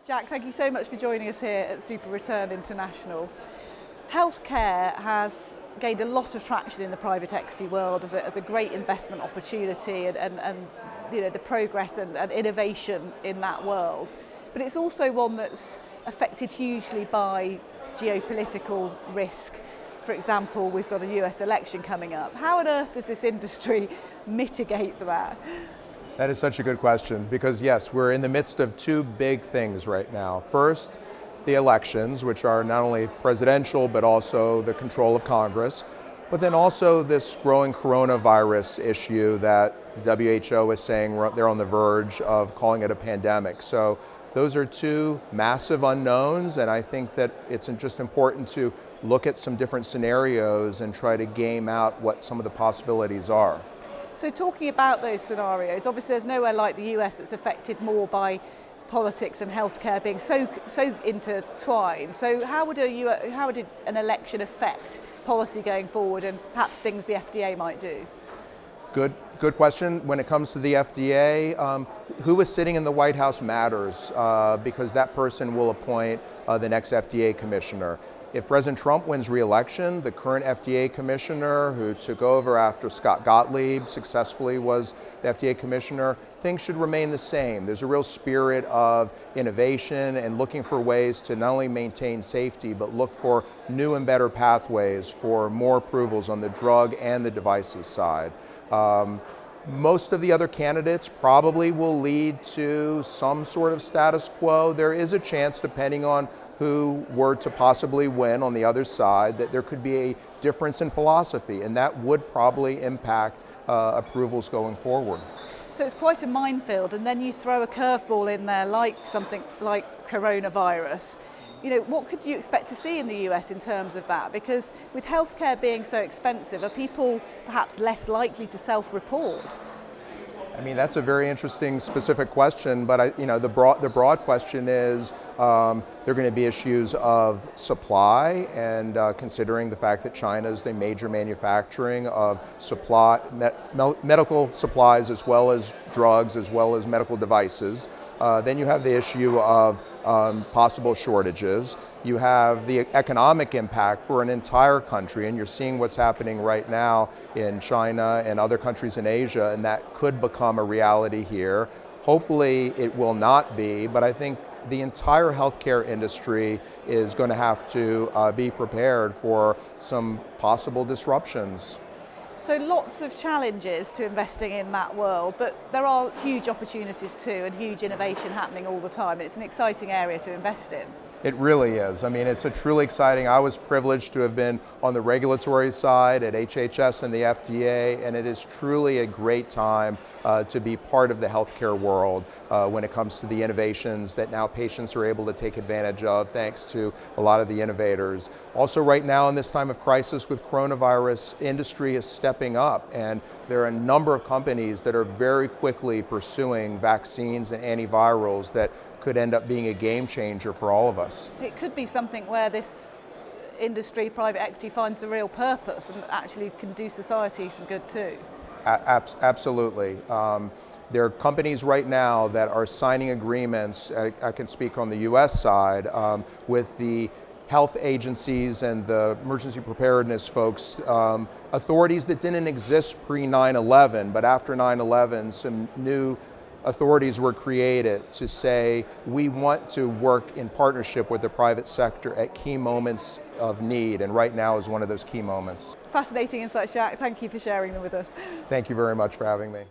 Jack, thank you so much for joining us here at Super Return International. Healthcare has gained a lot of traction in the private equity world as a great investment opportunity and you know, the progress and innovation in that world. But it's also one that's affected hugely by geopolitical risk. For example, we've got a US election coming up. How on earth does this industry mitigate that? That is such a good question because yes, we're in the midst of two big things right now. First, the elections, which are not only presidential but also the control of Congress, but then also this growing coronavirus issue that WHO is saying they're on the verge of calling it a pandemic. So those are two massive unknowns, and I think that it's just important to look at some different scenarios and try to game out what some of the possibilities are. So talking about those scenarios, obviously there's nowhere like the US that's affected more by politics and healthcare being so intertwined. So how would an election affect policy going forward and perhaps things the FDA might do? Good question. When it comes to the FDA, who is sitting in the White House matters because that person will appoint the next FDA commissioner. If President Trump wins re-election, the current FDA commissioner who took over after Scott Gottlieb successfully was the FDA commissioner, things should remain the same. There's a real spirit of innovation and looking for ways to not only maintain safety, but look for new and better pathways for more approvals on the drug and the devices side. Most of the other candidates probably will lead to some sort of status quo. There is a chance, depending on who were to possibly win on the other side, that there could be a difference in philosophy, and that would probably impact approvals going forward. So it's quite a minefield, and then you throw a curveball in there like something like coronavirus. You know, what could you expect to see in the US in terms of that? Because with healthcare being so expensive, are people perhaps less likely to self-report? I mean, that's a very interesting specific question, but the broad question is there are going to be issues of supply and considering the fact that China is the major manufacturing of medical supplies as well as drugs as well as medical devices. Then you have the issue of possible shortages. You have the economic impact for an entire country, and you're seeing what's happening right now in China and other countries in Asia, and that could become a reality here. Hopefully it will not be, but I think the entire healthcare industry is going to have to be prepared for some possible disruptions. So lots of challenges to investing in that world, but there are huge opportunities too and huge innovation happening all the time. It's an exciting area to invest in. It really is. I mean, it's a truly exciting. I was privileged to have been on the regulatory side at HHS and the FDA, and it is truly a great time to be part of the healthcare world when it comes to the innovations that now patients are able to take advantage of thanks to a lot of the innovators. Also right now in this time of crisis with coronavirus, industry is stepping up, and there are a number of companies that are very quickly pursuing vaccines and antivirals that could end up being a game changer for all of us. It could be something where this industry, private equity, finds a real purpose and actually can do society some good too. Absolutely. There are companies right now that are signing agreements, I can speak on the US side, with the health agencies and the emergency preparedness folks, authorities that didn't exist pre 9/11, but after 9/11, some new authorities were created to say we want to work in partnership with the private sector at key moments of need, and right now is one of those key moments. Fascinating insights, Jack. Thank you for sharing them with us. Thank you very much for having me.